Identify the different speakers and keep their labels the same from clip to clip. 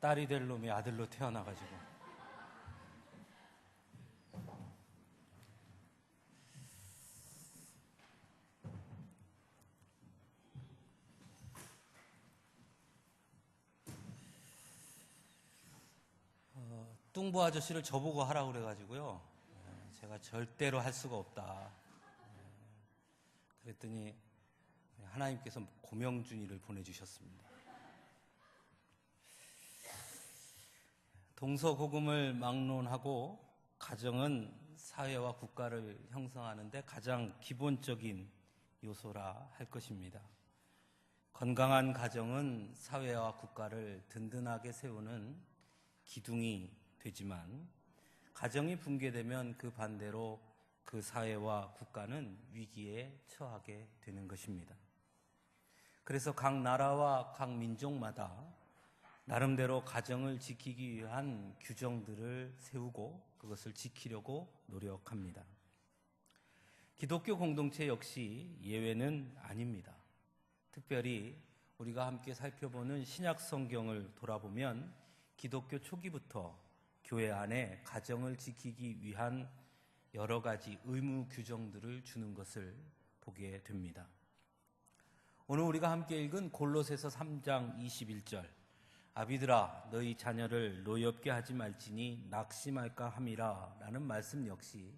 Speaker 1: 딸이 될 놈이 아들로 태어나가지고. 뚱보 아저씨를 저보고 하라고 그래가지고요. 제가 절대로 할 수가 없다. 그랬더니 하나님께서 고명준이를 보내주셨습니다. 동서고금을 막론하고 가정은 사회와 국가를 형성하는데 가장 기본적인 요소라 할 것입니다. 건강한 가정은 사회와 국가를 든든하게 세우는 기둥이 되지만 가정이 붕괴되면 그 반대로 그 사회와 국가는 위기에 처하게 되는 것입니다. 그래서 각 나라와 각 민족마다 나름대로 가정을 지키기 위한 규정들을 세우고 그것을 지키려고 노력합니다. 기독교 공동체 역시 예외는 아닙니다. 특별히 우리가 함께 살펴보는 신약 성경을 돌아보면 기독교 초기부터 교회 안에 가정을 지키기 위한 여러 가지 의무 규정들을 주는 것을 보게 됩니다. 오늘 우리가 함께 읽은 골로새서 3장 21절, 아비들아 너희 자녀를 노엽게 하지 말지니 낙심할까 함이라 라는 말씀 역시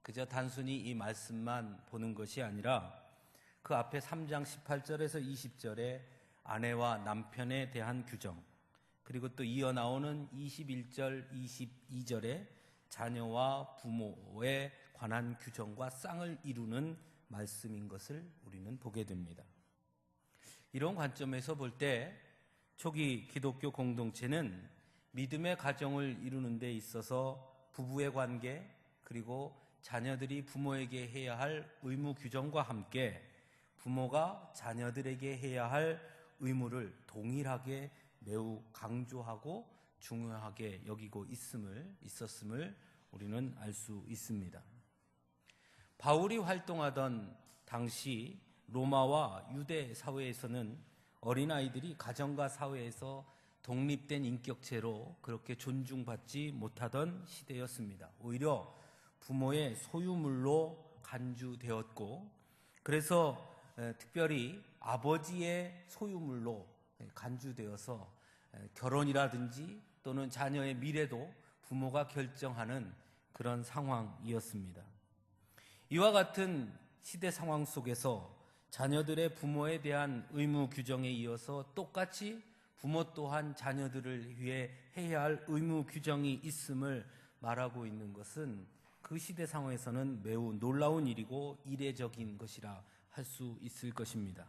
Speaker 1: 그저 단순히 이 말씀만 보는 것이 아니라 그 앞에 3장 18절에서 20절에 아내와 남편에 대한 규정, 그리고 또 이어나오는 21절, 22절에 자녀와 부모에 관한 규정과 쌍을 이루는 말씀인 것을 우리는 보게 됩니다. 이런 관점에서 볼 때 초기 기독교 공동체는 믿음의 가정을 이루는 데 있어서 부부의 관계 그리고 자녀들이 부모에게 해야 할 의무 규정과 함께 부모가 자녀들에게 해야 할 의무를 동일하게 매우 강조하고 중요하게 여기고 있었음을 우리는 알 수 있습니다. 바울이 활동하던 당시 로마와 유대 사회에서는 어린아이들이 가정과 사회에서 독립된 인격체로 그렇게 존중받지 못하던 시대였습니다. 오히려 부모의 소유물로 간주되었고, 그래서 특별히 아버지의 소유물로 간주되어서 결혼이라든지 또는 자녀의 미래도 부모가 결정하는 그런 상황이었습니다. 이와 같은 시대 상황 속에서 자녀들의 부모에 대한 의무 규정에 이어서 똑같이 부모 또한 자녀들을 위해 해야 할 의무 규정이 있음을 말하고 있는 것은 그 시대 상황에서는 매우 놀라운 일이고 이례적인 것이라 할 수 있을 것입니다.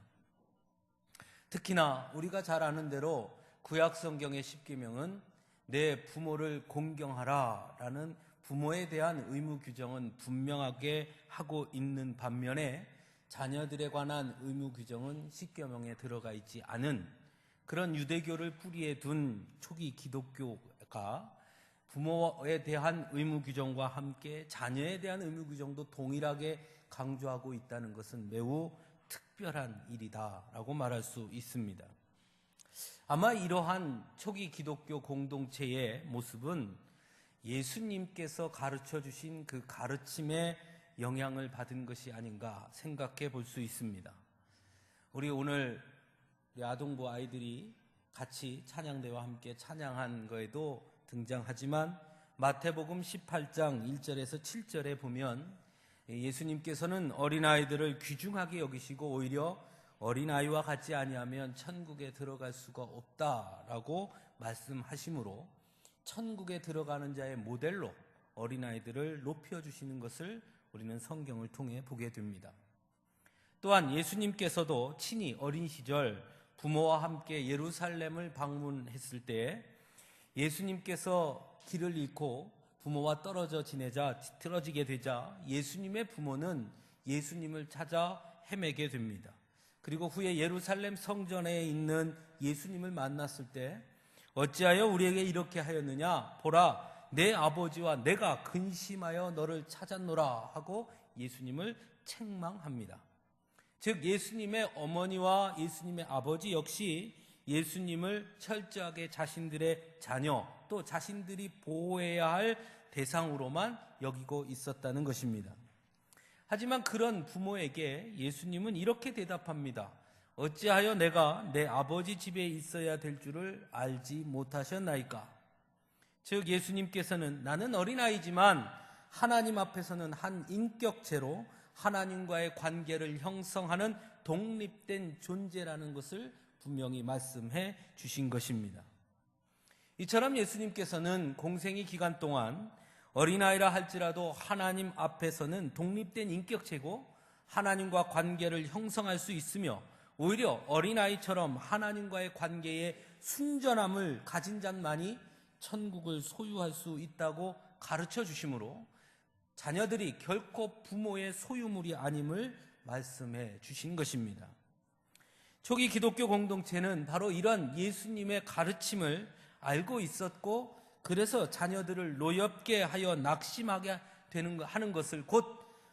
Speaker 1: 특히나 우리가 잘 아는 대로 구약 성경의 십계명은 내 부모를 공경하라 라는 부모에 대한 의무 규정은 분명하게 하고 있는 반면에 자녀들에 관한 의무 규정은 십계명에 들어가 있지 않은 그런 유대교를 뿌리에 둔 초기 기독교가 부모에 대한 의무 규정과 함께 자녀에 대한 의무 규정도 동일하게 강조하고 있다는 것은 매우 특별한 일이다라고 말할 수 있습니다. 아마 이러한 초기 기독교 공동체의 모습은 예수님께서 가르쳐 주신 그 가르침에 영향을 받은 것이 아닌가 생각해 볼 수 있습니다. 우리 오늘 우리 아동부 아이들이 같이 찬양대와 함께 찬양한 거에도 등장하지만 마태복음 18장 1절에서 7절에 보면 예수님께서는 어린아이들을 귀중하게 여기시고 오히려 어린아이와 같지 아니하면 천국에 들어갈 수가 없다라고 말씀하시므로 천국에 들어가는 자의 모델로 어린아이들을 높여주시는 것을 우리는 성경을 통해 보게 됩니다. 또한 예수님께서도 친히 어린 시절 부모와 함께 예루살렘을 방문했을 때 예수님께서 길을 잃고 부모와 떨어져 지내자 틀어지게 되자 예수님의 부모는 예수님을 찾아 헤매게 됩니다. 그리고 후에 예루살렘 성전에 있는 예수님을 만났을 때 어찌하여 우리에게 이렇게 하였느냐? 보라, 내 아버지와 내가 근심하여 너를 찾았노라 하고 예수님을 책망합니다. 즉 예수님의 어머니와 예수님의 아버지 역시 예수님을 철저하게 자신들의 자녀, 또 자신들이 보호해야 할 대상으로만 여기고 있었다는 것입니다. 하지만 그런 부모에게 예수님은 이렇게 대답합니다. 어찌하여 내가 내 아버지 집에 있어야 될 줄을 알지 못하셨나이까? 즉 예수님께서는 나는 어린아이지만 하나님 앞에서는 한 인격체로 하나님과의 관계를 형성하는 독립된 존재라는 것을 분명히 말씀해 주신 것입니다. 이처럼 예수님께서는 공생의 기간 동안 어린아이라 할지라도 하나님 앞에서는 독립된 인격체고 하나님과 관계를 형성할 수 있으며 오히려 어린아이처럼 하나님과의 관계에 순전함을 가진 자만이 천국을 소유할 수 있다고 가르쳐 주시므로 자녀들이 결코 부모의 소유물이 아님을 말씀해 주신 것입니다. 초기 기독교 공동체는 바로 이런 예수님의 가르침을 알고 있었고 그래서 자녀들을 노엽게 하여 낙심하게 하는 것을 곧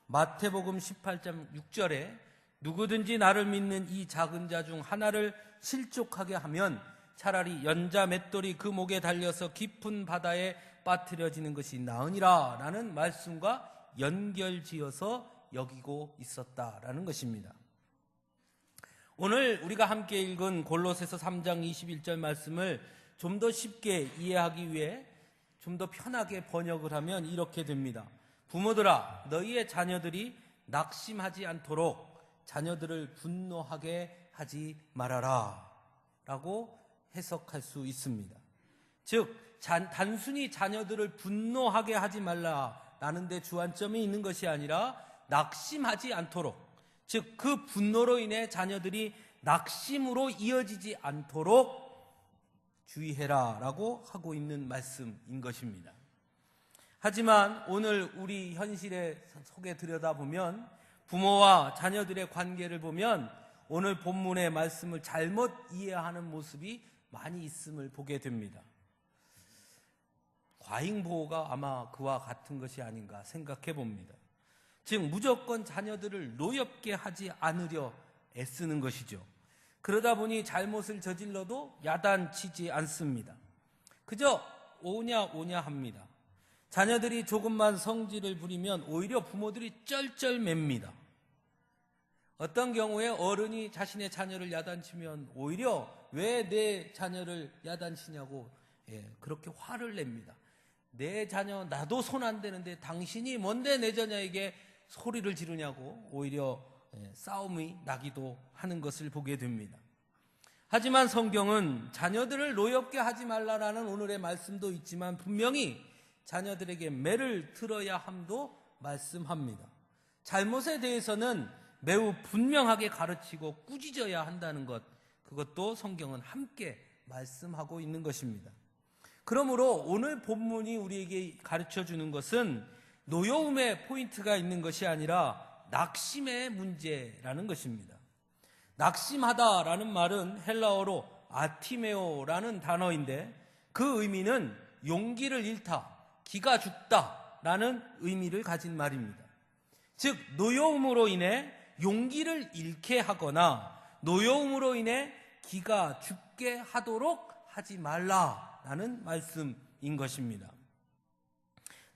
Speaker 1: 마태복음 18장 6절에 누구든지 나를 믿는 이 작은 자 중 하나를 실족하게 하면 차라리 연자 맷돌이 그 목에 달려서 깊은 바다에 빠뜨려지는 것이 나으니라 라는 말씀과 연결지어서 여기고 있었다라는 것입니다. 오늘 우리가 함께 읽은 골로새서 3장 21절 말씀을 좀 더 쉽게 이해하기 위해 좀 더 편하게 번역을 하면 이렇게 됩니다. 부모들아, 너희의 자녀들이 낙심하지 않도록 자녀들을 분노하게 하지 말아라 라고 해석할 수 있습니다. 즉 단순히 자녀들을 분노하게 하지 말라라는 데 주안점이 있는 것이 아니라 낙심하지 않도록, 즉 그 분노로 인해 자녀들이 낙심으로 이어지지 않도록 주의해라 라고 하고 있는 말씀인 것입니다. 하지만 오늘 우리 현실의 속에 들여다보면 부모와 자녀들의 관계를 보면 오늘 본문의 말씀을 잘못 이해하는 모습이 많이 있음을 보게 됩니다. 과잉보호가 아마 그와 같은 것이 아닌가 생각해 봅니다. 즉 무조건 자녀들을 노엽게 하지 않으려 애쓰는 것이죠. 그러다 보니 잘못을 저질러도 야단치지 않습니다. 그저 오냐 합니다. 자녀들이 조금만 성질을 부리면 오히려 부모들이 쩔쩔맵니다. 어떤 경우에 어른이 자신의 자녀를 야단치면 오히려 왜 내 자녀를 야단치냐고 그렇게 화를 냅니다. 내 자녀 나도 손 안 대는데 당신이 뭔데 내 자녀에게 소리를 지르냐고 오히려 싸움이 나기도 하는 것을 보게 됩니다. 하지만 성경은 자녀들을 노엽게 하지 말라라는 오늘의 말씀도 있지만 분명히 자녀들에게 매를 들어야 함도 말씀합니다. 잘못에 대해서는 매우 분명하게 가르치고 꾸짖어야 한다는 것, 그것도 성경은 함께 말씀하고 있는 것입니다. 그러므로 오늘 본문이 우리에게 가르쳐주는 것은 노여움의 포인트가 있는 것이 아니라 낙심의 문제라는 것입니다. 낙심하다라는 말은 헬라어로 아티메오라는 단어인데 그 의미는 용기를 잃다, 기가 죽다라는 의미를 가진 말입니다. 즉 노여움으로 인해 용기를 잃게 하거나 노여움으로 인해 기가 죽게 하도록 하지 말라라는 말씀인 것입니다.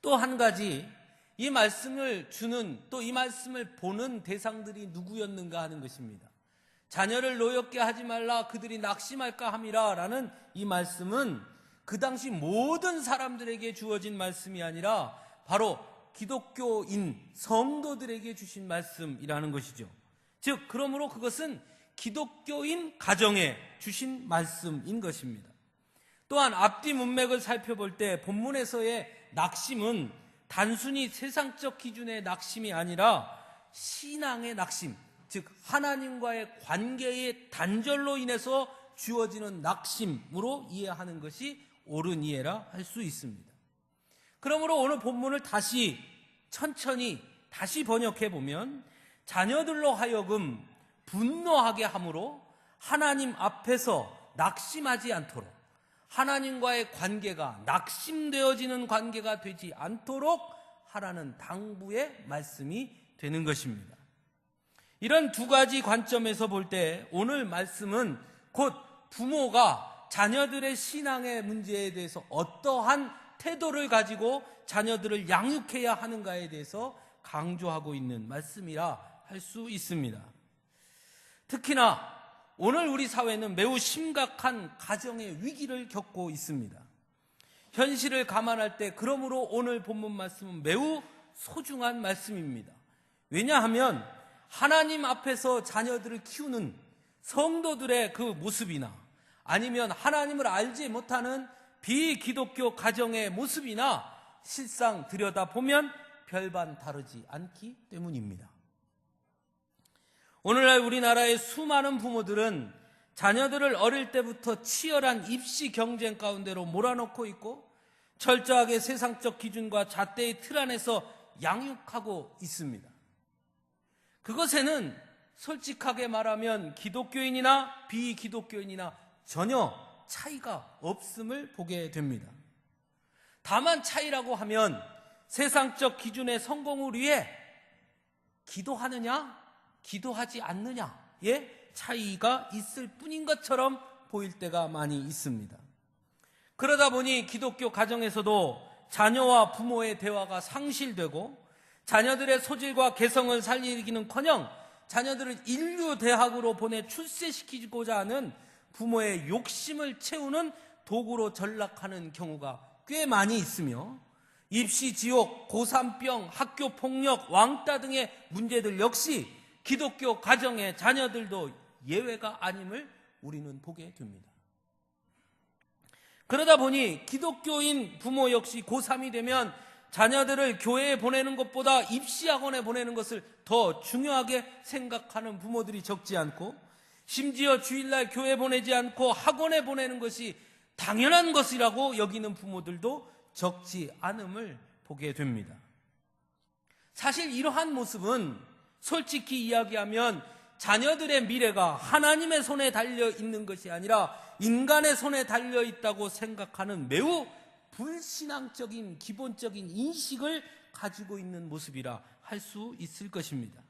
Speaker 1: 또 한 가지 이 말씀을 주는 또 이 말씀을 보는 대상들이 누구였는가 하는 것입니다. 자녀를 노엽게 하지 말라 그들이 낙심할까 함이라 라는 이 말씀은 그 당시 모든 사람들에게 주어진 말씀이 아니라 바로 기독교인 성도들에게 주신 말씀이라는 것이죠. 즉 그러므로 그것은 기독교인 가정에 주신 말씀인 것입니다. 또한 앞뒤 문맥을 살펴볼 때 본문에서의 낙심은 단순히 세상적 기준의 낙심이 아니라 신앙의 낙심, 즉 하나님과의 관계의 단절로 인해서 주어지는 낙심으로 이해하는 것이 옳은 이해라 할 수 있습니다. 그러므로 오늘 본문을 천천히 다시 번역해 보면 자녀들로 하여금 분노하게 함으로 하나님 앞에서 낙심하지 않도록 하나님과의 관계가 낙심되어지는 관계가 되지 않도록 하라는 당부의 말씀이 되는 것입니다. 이런 두 가지 관점에서 볼 때 오늘 말씀은 곧 부모가 자녀들의 신앙의 문제에 대해서 어떠한 태도를 가지고 자녀들을 양육해야 하는가에 대해서 강조하고 있는 말씀이라 할 수 있습니다. 특히나 오늘 우리 사회는 매우 심각한 가정의 위기를 겪고 있습니다. 현실을 감안할 때 그러므로 오늘 본문 말씀은 매우 소중한 말씀입니다. 왜냐하면 하나님 앞에서 자녀들을 키우는 성도들의 그 모습이나 아니면 하나님을 알지 못하는 비기독교 가정의 모습이나 실상 들여다보면 별반 다르지 않기 때문입니다. 오늘날 우리나라의 수많은 부모들은 자녀들을 어릴 때부터 치열한 입시 경쟁 가운데로 몰아넣고 있고 철저하게 세상적 기준과 잣대의 틀 안에서 양육하고 있습니다. 그것에는 솔직하게 말하면 기독교인이나 비기독교인이나 전혀 차이가 없음을 보게 됩니다. 다만 차이라고 하면 세상적 기준의 성공을 위해 기도하느냐, 기도하지 않느냐의 차이가 있을 뿐인 것처럼 보일 때가 많이 있습니다. 그러다 보니 기독교 가정에서도 자녀와 부모의 대화가 상실되고 자녀들의 소질과 개성을 살리기는커녕 자녀들을 인류대학으로 보내 출세시키고자 하는 부모의 욕심을 채우는 도구로 전락하는 경우가 꽤 많이 있으며 입시지옥, 고3병, 학교폭력, 왕따 등의 문제들 역시 기독교 가정의 자녀들도 예외가 아님을 우리는 보게 됩니다. 그러다 보니 기독교인 부모 역시 고3이 되면 자녀들을 교회에 보내는 것보다 입시학원에 보내는 것을 더 중요하게 생각하는 부모들이 적지 않고 심지어 주일날 교회 보내지 않고 학원에 보내는 것이 당연한 것이라고 여기는 부모들도 적지 않음을 보게 됩니다. 사실 이러한 모습은 솔직히 이야기하면 자녀들의 미래가 하나님의 손에 달려 있는 것이 아니라 인간의 손에 달려 있다고 생각하는 매우 불신앙적인 기본적인 인식을 가지고 있는 모습이라 할 수 있을 것입니다.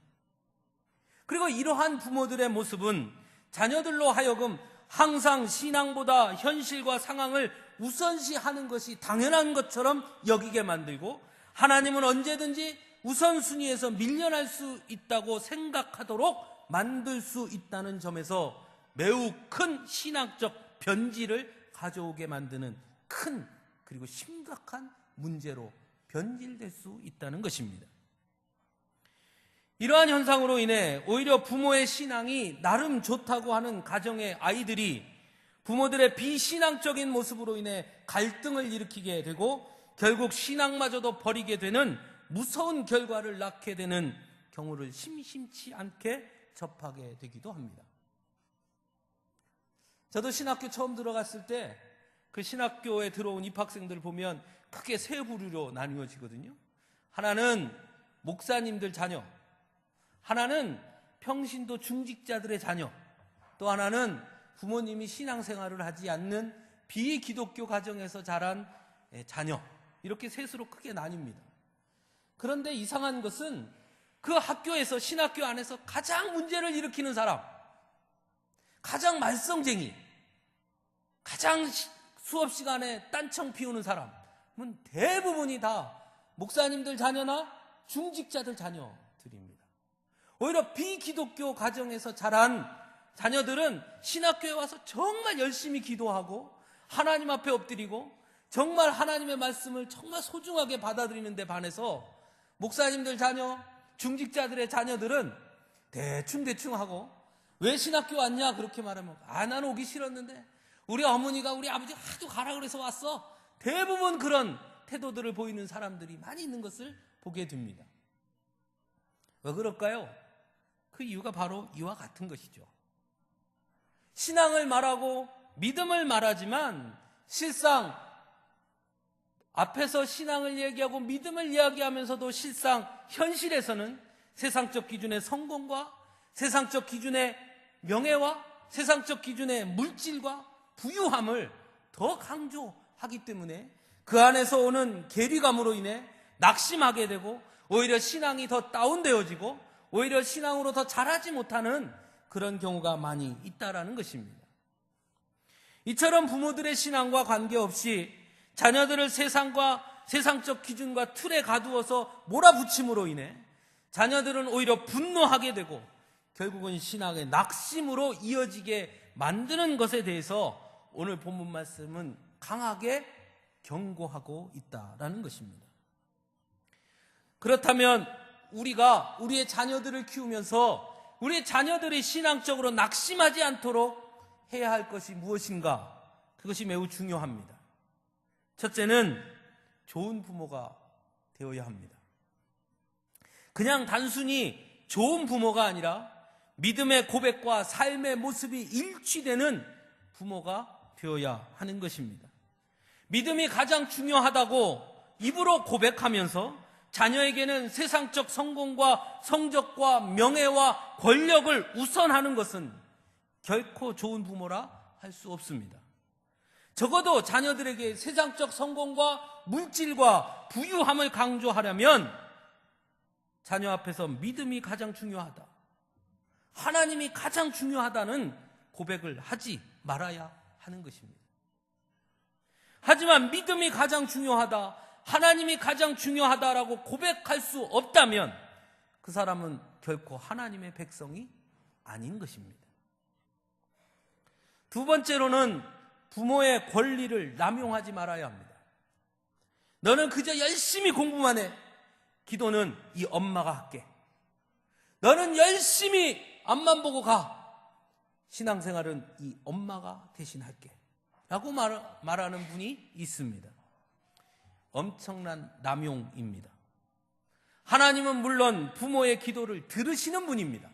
Speaker 1: 그리고 이러한 부모들의 모습은 자녀들로 하여금 항상 신앙보다 현실과 상황을 우선시하는 것이 당연한 것처럼 여기게 만들고 하나님은 언제든지 우선순위에서 밀려날 수 있다고 생각하도록 만들 수 있다는 점에서 매우 큰 신학적 변질을 가져오게 만드는 큰 그리고 심각한 문제로 변질될 수 있다는 것입니다. 이러한 현상으로 인해 오히려 부모의 신앙이 나름 좋다고 하는 가정의 아이들이 부모들의 비신앙적인 모습으로 인해 갈등을 일으키게 되고 결국 신앙마저도 버리게 되는 무서운 결과를 낳게 되는 경우를 심심치 않게 접하게 되기도 합니다. 저도 신학교 처음 들어갔을 때 그 신학교에 들어온 입학생들을 보면 크게 세 부류로 나뉘어지거든요. 하나는 목사님들 자녀, 하나는 평신도 중직자들의 자녀, 또 하나는 부모님이 신앙생활을 하지 않는 비기독교 가정에서 자란 자녀, 이렇게 셋으로 크게 나뉩니다. 그런데 이상한 것은 그 학교에서 신학교 안에서 가장 문제를 일으키는 사람, 가장 말썽쟁이, 가장 수업 시간에 딴청 피우는 사람은 대부분이 다 목사님들 자녀나 중직자들 자녀들입니다. 오히려 비기독교 가정에서 자란 자녀들은 신학교에 와서 정말 열심히 기도하고 하나님 앞에 엎드리고 정말 하나님의 말씀을 정말 소중하게 받아들이는 데 반해서 목사님들 자녀, 중직자들의 자녀들은 대충 하고 왜 신학교 왔냐 그렇게 말하면 나는 오기 싫었는데 우리 어머니가 우리 아버지가 하도 가라 그래서 왔어. 대부분 그런 태도들을 보이는 사람들이 많이 있는 것을 보게 됩니다. 왜 그럴까요? 그 이유가 바로 이와 같은 것이죠. 신앙을 말하고 믿음을 말하지만 실상 앞에서 신앙을 얘기하고 믿음을 이야기하면서도 실상 현실에서는 세상적 기준의 성공과 세상적 기준의 명예와 세상적 기준의 물질과 부유함을 더 강조하기 때문에 그 안에서 오는 괴리감으로 인해 낙심하게 되고 오히려 신앙이 더 다운되어지고 오히려 신앙으로 더 자라지 못하는 그런 경우가 많이 있다라는 것입니다. 이처럼 부모들의 신앙과 관계없이 자녀들을 세상적 기준과 틀에 가두어서 몰아붙임으로 인해 자녀들은 오히려 분노하게 되고 결국은 신앙의 낙심으로 이어지게 만드는 것에 대해서 오늘 본문 말씀은 강하게 경고하고 있다라는 것입니다. 그렇다면 우리가 우리의 자녀들을 키우면서 우리의 자녀들이 신앙적으로 낙심하지 않도록 해야 할 것이 무엇인가? 그것이 매우 중요합니다. 첫째는 좋은 부모가 되어야 합니다. 그냥 단순히 좋은 부모가 아니라 믿음의 고백과 삶의 모습이 일치되는 부모가 되어야 하는 것입니다. 믿음이 가장 중요하다고 입으로 고백하면서 자녀에게는 세상적 성공과 성적과 명예와 권력을 우선하는 것은 결코 좋은 부모라 할 수 없습니다. 적어도 자녀들에게 세상적 성공과 물질과 부유함을 강조하려면 자녀 앞에서 믿음이 가장 중요하다, 하나님이 가장 중요하다는 고백을 하지 말아야 하는 것입니다. 하지만 믿음이 가장 중요하다, 하나님이 가장 중요하다라고 고백할 수 없다면 그 사람은 결코 하나님의 백성이 아닌 것입니다. 두 번째로는 부모의 권리를 남용하지 말아야 합니다. 너는 그저 열심히 공부만 해. 기도는 이 엄마가 할게. 너는 열심히 앞만 보고 가. 신앙생활은 이 엄마가 대신할게. 라고 말하는 분이 있습니다. 엄청난 남용입니다. 하나님은 물론 부모의 기도를 들으시는 분입니다.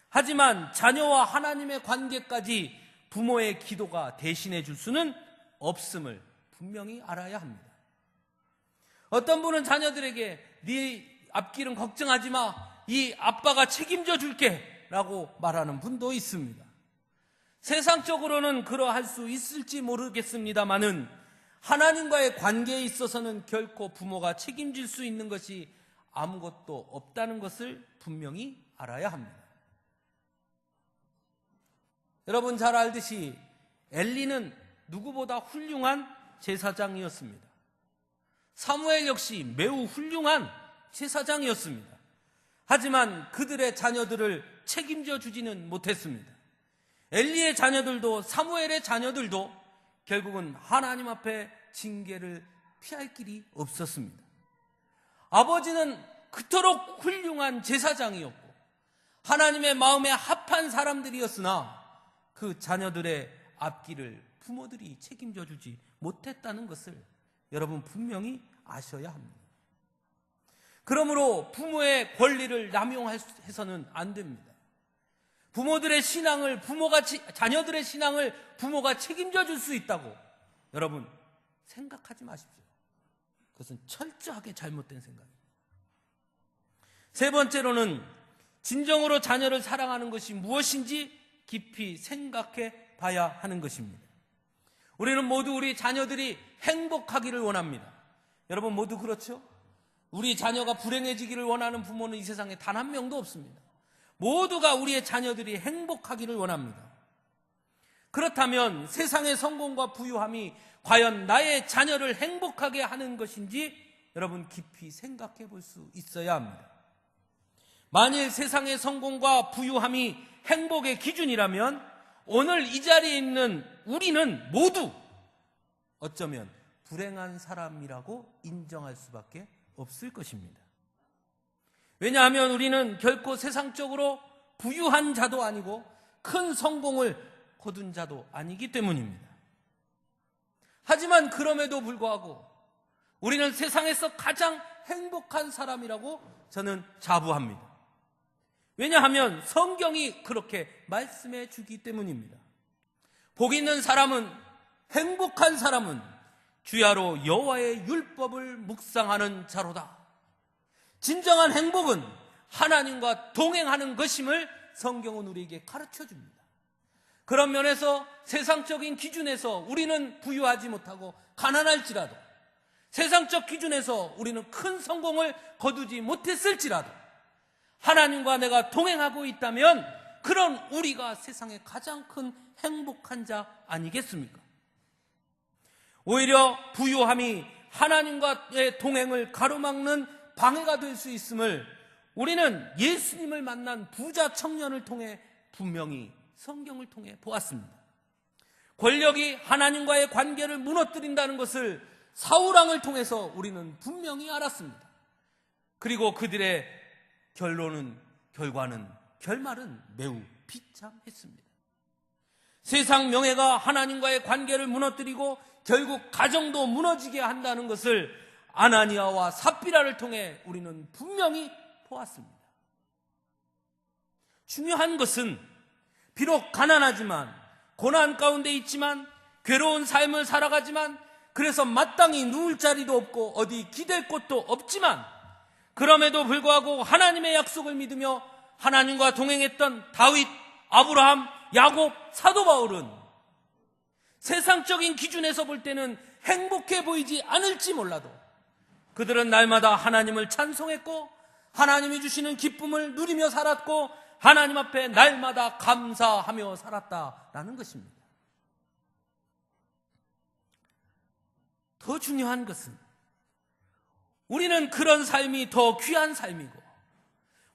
Speaker 1: 하지만 자녀와 하나님의 관계까지 부모의 기도가 대신해 줄 수는 없음을 분명히 알아야 합니다. 어떤 분은 자녀들에게 네 앞길은 걱정하지 마, 이 아빠가 책임져 줄게 라고 말하는 분도 있습니다. 세상적으로는 그러할 수 있을지 모르겠습니다마는 하나님과의 관계에 있어서는 결코 부모가 책임질 수 있는 것이 아무것도 없다는 것을 분명히 알아야 합니다. 여러분 잘 알듯이 엘리는 누구보다 훌륭한 제사장이었습니다. 사무엘 역시 매우 훌륭한 제사장이었습니다. 하지만 그들의 자녀들을 책임져 주지는 못했습니다. 엘리의 자녀들도 사무엘의 자녀들도 결국은 하나님 앞에 징계를 피할 길이 없었습니다. 아버지는 그토록 훌륭한 제사장이었고 하나님의 마음에 합한 사람들이었으나 그 자녀들의 앞길을 부모들이 책임져 주지 못했다는 것을 여러분 분명히 아셔야 합니다. 그러므로 부모의 권리를 남용해서는 안 됩니다. 부모들의 신앙을 자녀들의 신앙을 부모가 책임져 줄 수 있다고 여러분 생각하지 마십시오. 그것은 철저하게 잘못된 생각입니다. 세 번째로는 진정으로 자녀를 사랑하는 것이 무엇인지 깊이 생각해 봐야 하는 것입니다. 우리는 모두 우리 자녀들이 행복하기를 원합니다. 여러분 모두 그렇죠? 우리 자녀가 불행해지기를 원하는 부모는 이 세상에 단 한 명도 없습니다. 모두가 우리의 자녀들이 행복하기를 원합니다. 그렇다면 세상의 성공과 부유함이 과연 나의 자녀를 행복하게 하는 것인지 여러분 깊이 생각해 볼 수 있어야 합니다. 만일 세상의 성공과 부유함이 행복의 기준이라면 오늘 이 자리에 있는 우리는 모두 어쩌면 불행한 사람이라고 인정할 수밖에 없을 것입니다. 왜냐하면 우리는 결코 세상적으로 부유한 자도 아니고 큰 성공을 거둔 자도 아니기 때문입니다. 하지만 그럼에도 불구하고 우리는 세상에서 가장 행복한 사람이라고 저는 자부합니다. 왜냐하면 성경이 그렇게 말씀해 주기 때문입니다. 복 있는 사람은, 행복한 사람은 주야로 여호와의 율법을 묵상하는 자로다. 진정한 행복은 하나님과 동행하는 것임을 성경은 우리에게 가르쳐 줍니다. 그런 면에서 세상적인 기준에서 우리는 부유하지 못하고 가난할지라도, 세상적 기준에서 우리는 큰 성공을 거두지 못했을지라도 하나님과 내가 동행하고 있다면 그런 우리가 세상에 가장 큰 행복한 자 아니겠습니까? 오히려 부유함이 하나님과의 동행을 가로막는 방해가 될 수 있음을 우리는 예수님을 만난 부자 청년을 통해 분명히 성경을 통해 보았습니다. 권력이 하나님과의 관계를 무너뜨린다는 것을 사울왕을 통해서 우리는 분명히 알았습니다. 그리고 그들의 결말은 매우 비참했습니다. 세상 명예가 하나님과의 관계를 무너뜨리고 결국 가정도 무너지게 한다는 것을 아나니아와 삽비라를 통해 우리는 분명히 보았습니다. 중요한 것은 비록 가난하지만 고난 가운데 있지만 괴로운 삶을 살아가지만 그래서 마땅히 누울 자리도 없고 어디 기댈 곳도 없지만 그럼에도 불구하고 하나님의 약속을 믿으며 하나님과 동행했던 다윗, 아브라함, 야곱, 사도 바울은 세상적인 기준에서 볼 때는 행복해 보이지 않을지 몰라도 그들은 날마다 하나님을 찬송했고 하나님이 주시는 기쁨을 누리며 살았고 하나님 앞에 날마다 감사하며 살았다라는 것입니다. 더 중요한 것은 우리는 그런 삶이 더 귀한 삶이고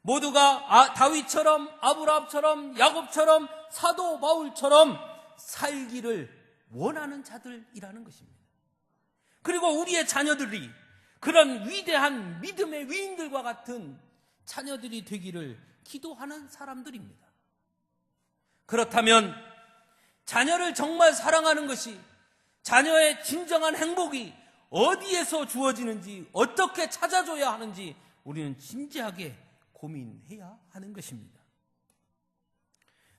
Speaker 1: 모두가 다윗처럼 아브라함처럼 야곱처럼 사도 바울처럼 살기를 원하는 자들이라는 것입니다. 그리고 우리의 자녀들이 그런 위대한 믿음의 위인들과 같은 자녀들이 되기를 기도하는 사람들입니다. 그렇다면 자녀를 정말 사랑하는 것이 자녀의 진정한 행복이 어디에서 주어지는지 어떻게 찾아줘야 하는지 우리는 진지하게 고민해야 하는 것입니다.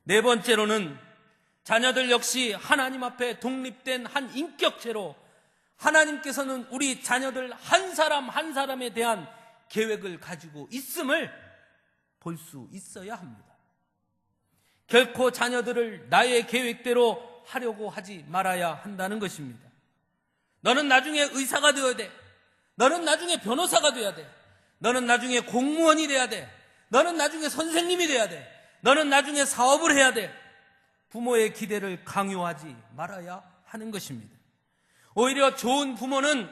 Speaker 1: 네 번째로는 자녀들 역시 하나님 앞에 독립된 한 인격체로 하나님께서는 우리 자녀들 한 사람 한 사람에 대한 계획을 가지고 있음을 볼 수 있어야 합니다. 결코 자녀들을 나의 계획대로 하려고 하지 말아야 한다는 것입니다. 너는 나중에 의사가 되어야 돼. 너는 나중에 변호사가 되어야 돼. 너는 나중에 공무원이 돼야 돼. 너는 나중에 선생님이 돼야 돼. 너는 나중에 사업을 해야 돼. 부모의 기대를 강요하지 말아야 하는 것입니다. 오히려 좋은 부모는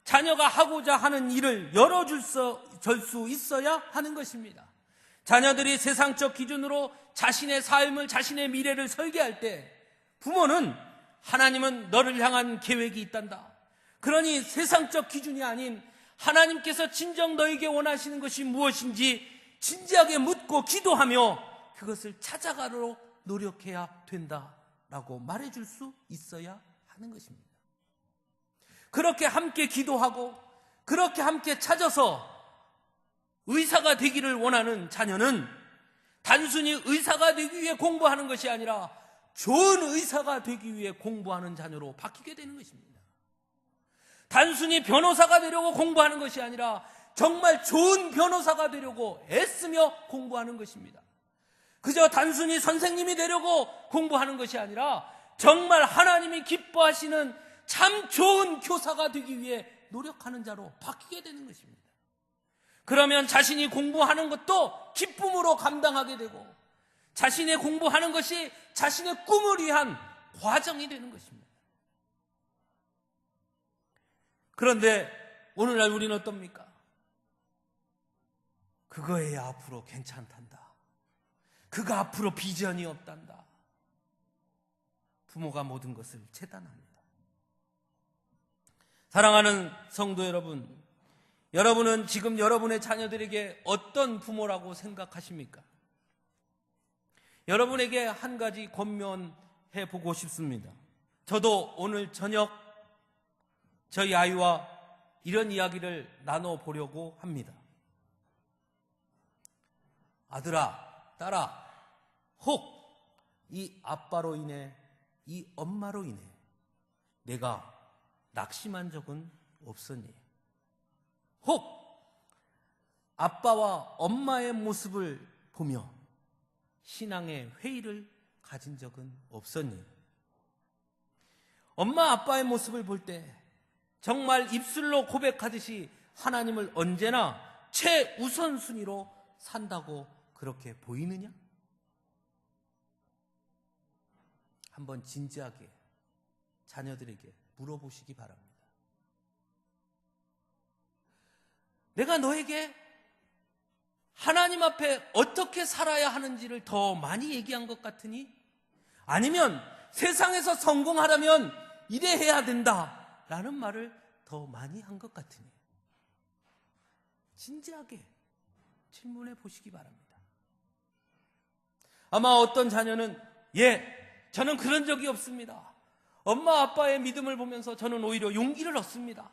Speaker 1: 자녀가 하고자 하는 일을 열어줄 수 있어야 하는 것입니다. 자녀들이 세상적 기준으로 자신의 삶을, 자신의 미래를 설계할 때 부모는 하나님은 너를 향한 계획이 있단다. 그러니 세상적 기준이 아닌 하나님께서 진정 너에게 원하시는 것이 무엇인지 진지하게 묻고 기도하며 그것을 찾아가도록 노력해야 된다라고 말해줄 수 있어야 하는 것입니다. 그렇게 함께 기도하고 그렇게 함께 찾아서 의사가 되기를 원하는 자녀는 단순히 의사가 되기 위해 공부하는 것이 아니라 좋은 의사가 되기 위해 공부하는 자녀로 바뀌게 되는 것입니다. 단순히 변호사가 되려고 공부하는 것이 아니라 정말 좋은 변호사가 되려고 애쓰며 공부하는 것입니다. 그저 단순히 선생님이 되려고 공부하는 것이 아니라 정말 하나님이 기뻐하시는 참 좋은 교사가 되기 위해 노력하는 자로 바뀌게 되는 것입니다. 그러면 자신이 공부하는 것도 기쁨으로 감당하게 되고 자신의 공부하는 것이 자신의 꿈을 위한 과정이 되는 것입니다. 그런데 오늘날 우리는 어떻습니까? 그거야 앞으로 괜찮단다. 그가 앞으로 비전이 없단다. 부모가 모든 것을 재단합니다. 사랑하는 성도 여러분, 여러분은 지금 여러분의 자녀들에게 어떤 부모라고 생각하십니까? 여러분에게 한 가지 권면해 보고 싶습니다. 저도 오늘 저녁 저희 아이와 이런 이야기를 나눠보려고 합니다. 아들아, 딸아, 혹 이 아빠로 인해, 이 엄마로 인해 내가 낙심한 적은 없으니? 혹 아빠와 엄마의 모습을 보며 신앙의 회의를 가진 적은 없었니? 엄마 아빠의 모습을 볼 때 정말 입술로 고백하듯이 하나님을 언제나 최우선순위로 산다고 그렇게 보이느냐? 한번 진지하게 자녀들에게 물어보시기 바랍니다. 내가 너에게 하나님 앞에 어떻게 살아야 하는지를 더 많이 얘기한 것 같으니? 아니면 세상에서 성공하려면 이래 해야 된다 라는 말을 더 많이 한 것 같으니? 진지하게 질문해 보시기 바랍니다. 아마 어떤 자녀는 저는 그런 적이 없습니다. 엄마 아빠의 믿음을 보면서 저는 오히려 용기를 얻습니다.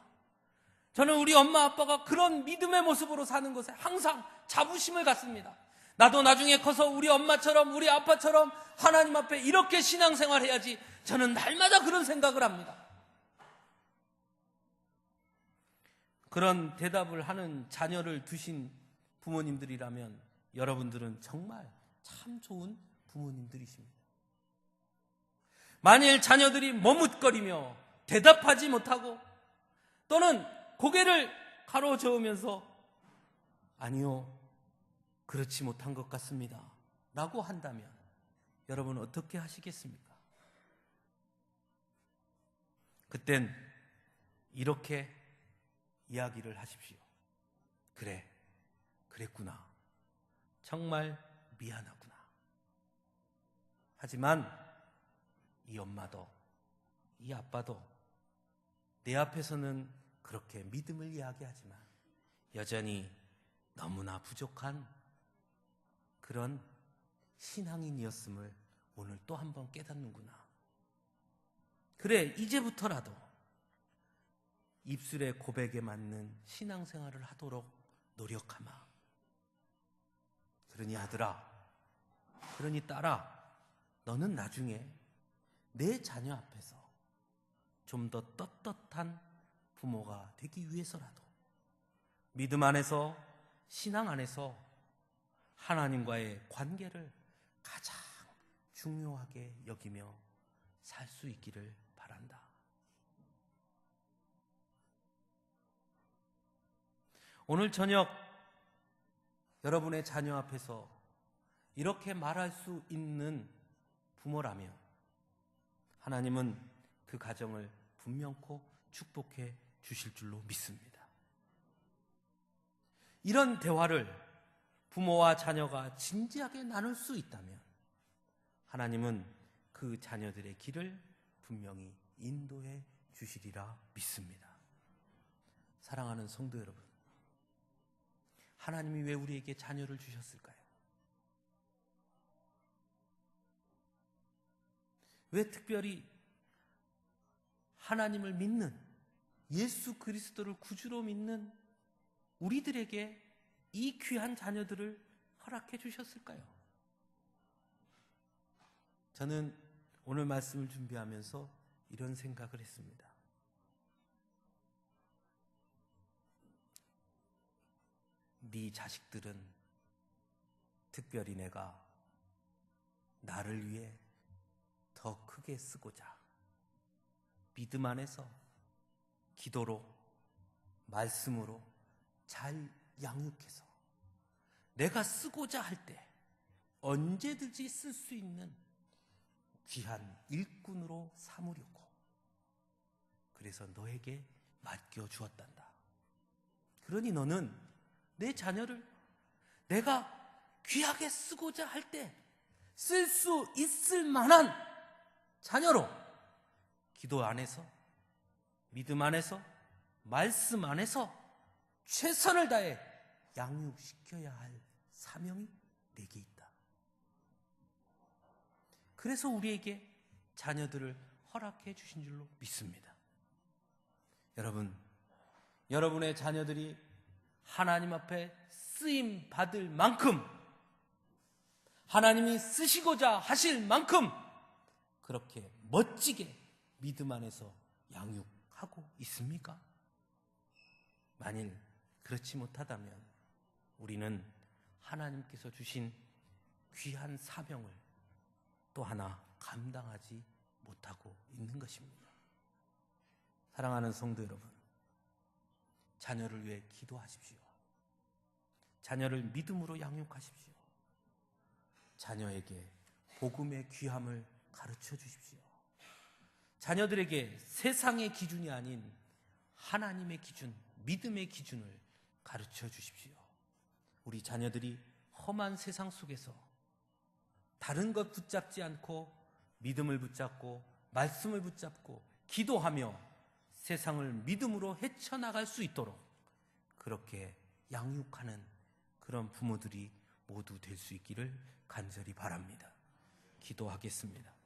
Speaker 1: 저는 우리 엄마 아빠가 그런 믿음의 모습으로 사는 것에 항상 자부심을 갖습니다. 나도 나중에 커서 우리 엄마처럼 우리 아빠처럼 하나님 앞에 이렇게 신앙생활 해야지, 저는 날마다 그런 생각을 합니다. 그런 대답을 하는 자녀를 두신 부모님들이라면 여러분들은 정말 참 좋은 부모님들이십니다. 만일 자녀들이 머뭇거리며 대답하지 못하고 또는 고개를 가로저으면서 아니요, 그렇지 못한 것 같습니다 라고 한다면 여러분은 어떻게 하시겠습니까? 그땐 이렇게 이야기를 하십시오. 그래, 그랬구나. 정말 미안하구나. 하지만 이 엄마도 이 아빠도 내 앞에서는 그렇게 믿음을 이야기하지만 여전히 너무나 부족한 그런 신앙인이었음을 오늘 또 한 번 깨닫는구나. 그래, 이제부터라도 입술의 고백에 맞는 신앙생활을 하도록 노력하마. 그러니 아들아, 그러니 딸아, 너는 나중에 내 자녀 앞에서 좀 더 떳떳한 부모가 되기 위해서라도 믿음 안에서, 신앙 안에서 하나님과의 관계를 가장 중요하게 여기며 살 수 있기를 바란다. 오늘 저녁 여러분의 자녀 앞에서 이렇게 말할 수 있는 부모라면 하나님은 그 가정을 분명코 축복해 주실 줄로 믿습니다. 이런 대화를 부모와 자녀가 진지하게 나눌 수 있다면 하나님은 그 자녀들의 길을 분명히 인도해 주시리라 믿습니다. 사랑하는 성도 여러분, 하나님이 왜 우리에게 자녀를 주셨을까요? 왜 특별히 하나님을 믿는, 예수 그리스도를 구주로 믿는 우리들에게 이 귀한 자녀들을 허락해 주셨을까요? 저는 오늘 말씀을 준비하면서 이런 생각을 했습니다. 네 자식들은 특별히 내가 나를 위해 더 크게 쓰고자 믿음 안에서 기도로, 말씀으로 잘 양육해서 내가 쓰고자 할 때 언제든지 쓸 수 있는 귀한 일꾼으로 삼으려고 그래서 너에게 맡겨주었단다. 그러니 너는 내 자녀를 내가 귀하게 쓰고자 할 때 쓸 수 있을 만한 자녀로 기도 안에서, 믿음 안에서, 말씀 안에서 최선을 다해 양육시켜야 할 사명이 내게 있다. 그래서 우리에게 자녀들을 허락해 주신 줄로 믿습니다. 여러분, 여러분의 자녀들이 하나님 앞에 쓰임 받을 만큼, 하나님이 쓰시고자 하실 만큼 그렇게 멋지게 믿음 안에서 양육하고 있습니까? 만일 그렇지 못하다면 우리는 하나님께서 주신 귀한 사명을 또 하나 감당하지 못하고 있는 것입니다. 사랑하는 성도 여러분, 자녀를 위해 기도하십시오. 자녀를 믿음으로 양육하십시오. 자녀에게 복음의 귀함을 가르쳐 주십시오. 자녀들에게 세상의 기준이 아닌 하나님의 기준, 믿음의 기준을 가르쳐 주십시오. 우리 자녀들이 험한 세상 속에서 다른 것 붙잡지 않고 믿음을 붙잡고 말씀을 붙잡고 기도하며 세상을 믿음으로 헤쳐나갈 수 있도록 그렇게 양육하는 그런 부모들이 모두 될 수 있기를 간절히 바랍니다. 기도하겠습니다.